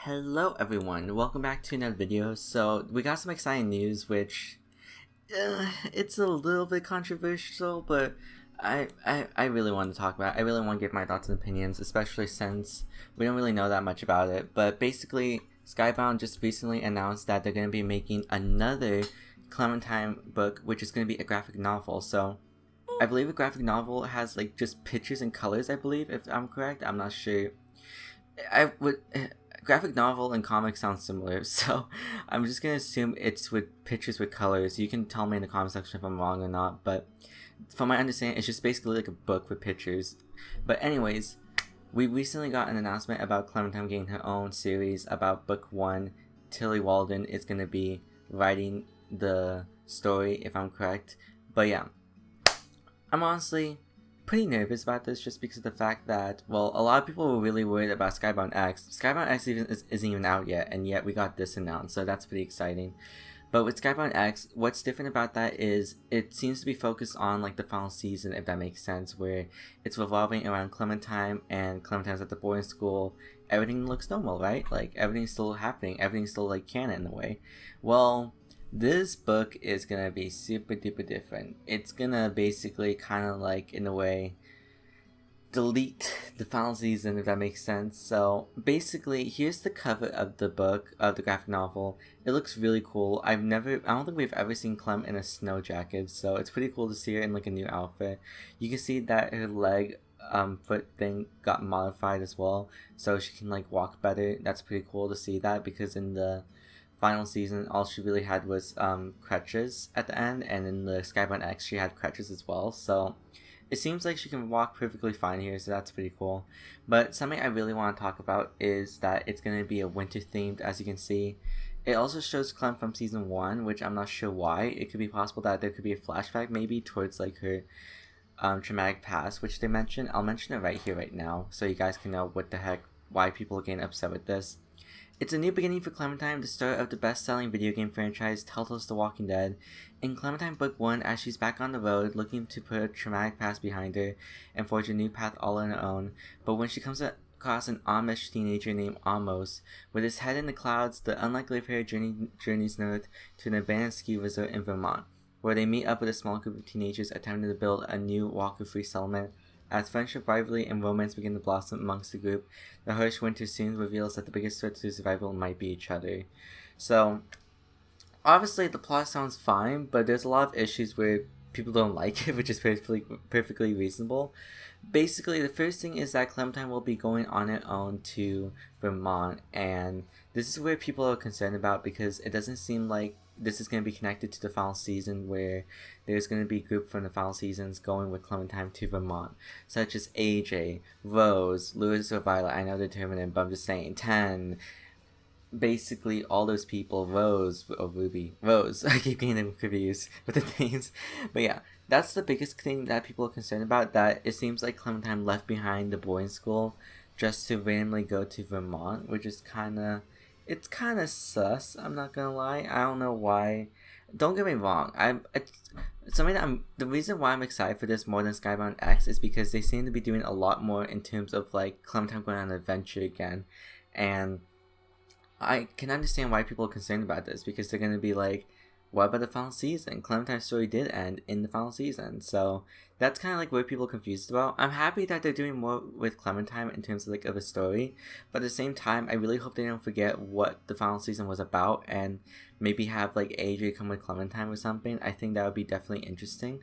Hello everyone, welcome back to another video. So we got some exciting news which it's a little bit controversial, but I really want to talk about it. I really want to give my thoughts and opinions, especially since we don't really know that much about it. But basically, Skybound just recently announced that they're going to be making another Clementine book, which is going to be a graphic novel. So I believe a graphic novel has like just pictures and colors, I believe, if I'm correct. I'm not sure. I would graphic novel and comic sound similar, so I'm just gonna assume it's with pictures with colors. You can tell me in the comment section if I'm wrong or not, but from my understanding, it's just basically like a book with pictures. But anyways, we recently got an announcement about Clementine getting her own series about book 1. Tilly Walden is gonna be writing the story, if I'm correct. But yeah, I'm honestly pretty nervous about this just because of the fact that, well, a lot of people were really worried about Skybound X. Skybound X isn't even out yet, and yet we got this announced, so that's pretty exciting. But with Skybound X, what's different about that is it seems to be focused on like the final season, if that makes sense, where it's revolving around Clementine, and Clementine's at the boarding school. Everything looks normal, right? Like everything's still happening, everything's still like canon in a way. Well, this book is gonna be super duper different. It's gonna basically kind of like, in a way, delete the final season, if that makes sense. So basically, here's the cover of the book, of the graphic novel. It looks really cool. I don't think we've ever seen Clem in a snow jacket, so it's pretty cool to see her in like a new outfit. You can see that her leg foot thing got modified as well, so she can like walk better. That's pretty cool to see that, because in the final season, all she really had was crutches at the end, and in the Skybound X, she had crutches as well. So it seems like she can walk perfectly fine here, so that's pretty cool. But something I really want to talk about is that it's going to be a winter themed, as you can see. It also shows Clem from season 1, which I'm not sure why. It could be possible that there could be a flashback maybe towards like her traumatic past, which they mentioned. I'll mention it right here, right now, so you guys can know what the heck, why people are getting upset with this. It's a new beginning for Clementine, the start of the best-selling video game franchise Telltale's The Walking Dead. In Clementine Book 1, as she's back on the road, looking to put a traumatic past behind her and forge a new path all on her own, but when she comes across an Amish teenager named Amos, with his head in the clouds, the unlikely pair journeys north to an abandoned ski resort in Vermont, where they meet up with a small group of teenagers attempting to build a new walker-free settlement. As friendship, rivalry, and romance begin to blossom amongst the group, the harsh winter soon reveals that the biggest threat to survival might be each other. So, obviously the plot sounds fine, but there's a lot of issues where people don't like it, which is perfectly reasonable. Basically, the first thing is that Clementine will be going on her own to Vermont, and this is where people are concerned about, because it doesn't seem like this is going to be connected to the final season, where there's going to be a group from the final seasons going with Clementine to Vermont, such as AJ, Rose, Lewis, or Violet. I know they're determined, but I'm just saying, 10, basically all those people, Rose, or Ruby, Rose, I keep getting them confused with the names, but yeah, that's the biggest thing that people are concerned about, that it seems like Clementine left behind the boarding school just to randomly go to Vermont, which is it's kind of sus, I'm not gonna lie. I don't know why. Don't get me wrong, the reason why I'm excited for this more than Skybound X is because they seem to be doing a lot more in terms of like Clementine going on an adventure again, and I can understand why people are concerned about this, because they're gonna be like, what about the final season? Clementine's story did end in the final season, so that's kind of like what people are confused about. I'm happy that they're doing more with Clementine in terms of like of a story, but at the same time, I really hope they don't forget what the final season was about, and maybe have like AJ come with Clementine or something. I think that would be definitely interesting.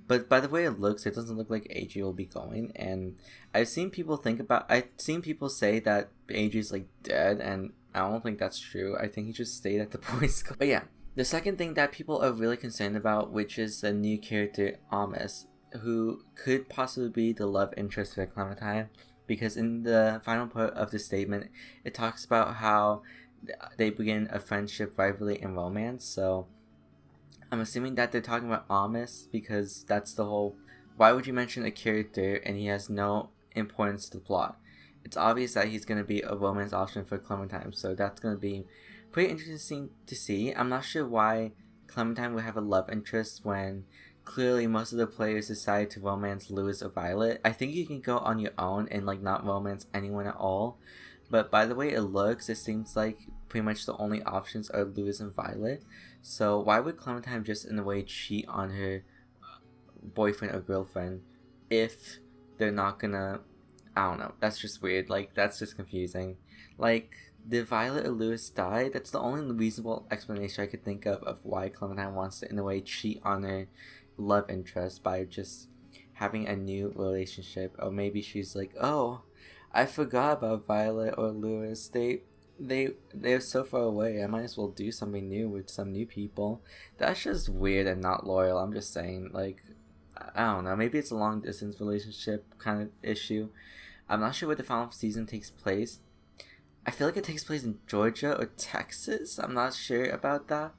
But by the way it looks, it doesn't look like AJ will be going, and I've seen people say that AJ's like dead, and I don't think that's true. I think he just stayed at the boys' school. But yeah, the second thing that people are really concerned about, which is the new character Amos, who could possibly be the love interest for Clementine, because in the final part of the statement, it talks about how they begin a friendship, rivalry, and romance. So I'm assuming that they're talking about Amos, because that's the whole, why would you mention a character and he has no importance to the plot? It's obvious that he's going to be a romance option for Clementine, so that's going to be pretty interesting to see. I'm not sure why Clementine would have a love interest when clearly most of the players decide to romance Lewis or Violet. I think you can go on your own and like not romance anyone at all, but by the way it looks, it seems like pretty much the only options are Lewis and Violet. So why would Clementine just in a way cheat on her boyfriend or girlfriend if they're not gonna, I don't know, that's just weird. Like, that's just confusing. Like, did Violet or Lewis die? That's the only reasonable explanation I could think of why Clementine wants to in a way cheat on her love interest by just having a new relationship. Or maybe she's like, oh, I forgot about Violet or Lewis. They're so far away. I might as well do something new with some new people. That's just weird and not loyal. I'm just saying, like, I don't know. Maybe it's a long distance relationship kind of issue. I'm not sure where the final season takes place. I feel like it takes place in Georgia or Texas. I'm not sure about that,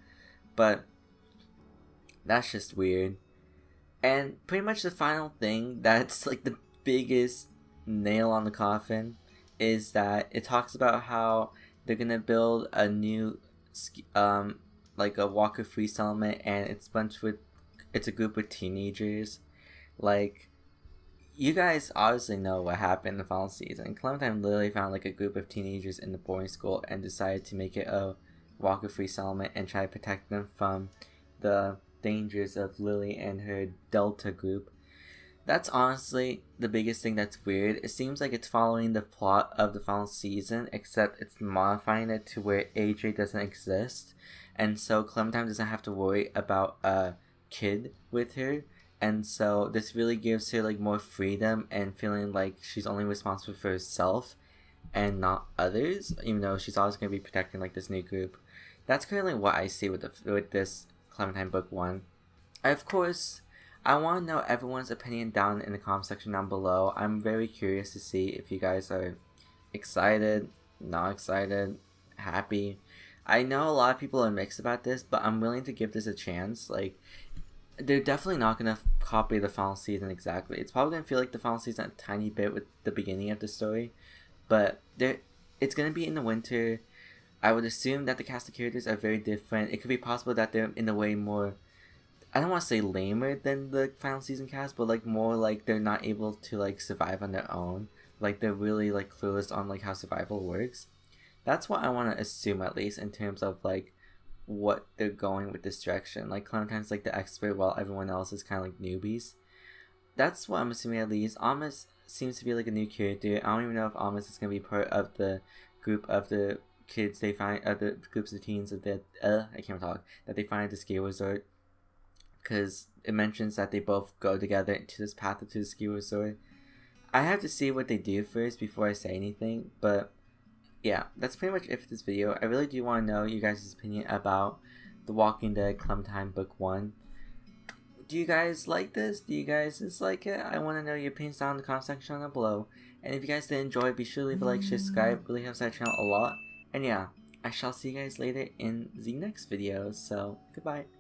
but that's just weird. And pretty much the final thing that's like the biggest nail on the coffin is that it talks about how they're gonna build a new like a Walker Free settlement, and it's a group of teenagers. Like, you guys obviously know what happened in the final season. Clementine literally found like a group of teenagers in the boarding school and decided to make it a Walker Free settlement and try to protect them from the dangers of Lily and her Delta group. That's honestly the biggest thing that's weird. It seems like it's following the plot of the final season, except it's modifying it to where AJ doesn't exist, and so Clementine doesn't have to worry about a kid with her. And so this really gives her like more freedom and feeling like she's only responsible for herself and not others, even though she's always going to be protecting like this new group. That's currently what I see with this Clementine book 1. Of course, I want to know everyone's opinion down in the comment section down below. I'm very curious to see if you guys are excited, not excited, happy. I know a lot of people are mixed about this, but I'm willing to give this a chance. Like, they're definitely not going to copy the final season exactly. It's probably going to feel like the final season a tiny bit with the beginning of the story, but it's going to be in the winter. I would assume that the cast of characters are very different. It could be possible that they're in a way more, I don't want to say lamer than the final season cast, but like more like they're not able to like survive on their own. Like, they're really like clueless on like how survival works. That's what I want to assume, at least in terms of like what they're going with this direction. Like, Clementine's like the expert while everyone else is kind of like newbies. That's what I'm assuming, at least. Amos seems to be like a new character. I don't even know if Amos is going to be part of the group of the kids they find, the groups of teens of the I can't talk, that they find at the ski resort, because it mentions that they both go together into this path to the ski resort. I have to see what they do first before I say anything, but yeah, that's pretty much it for this video. I really do want to know you guys' opinion about The Walking Dead Clementine Book 1. Do you guys like this? Do you guys dislike it? I want to know your opinions down in the comment section down below. And if you guys did enjoy, be sure to leave a like, share, subscribe. It really helps that channel a lot. And yeah, I shall see you guys later in the next video. So, goodbye.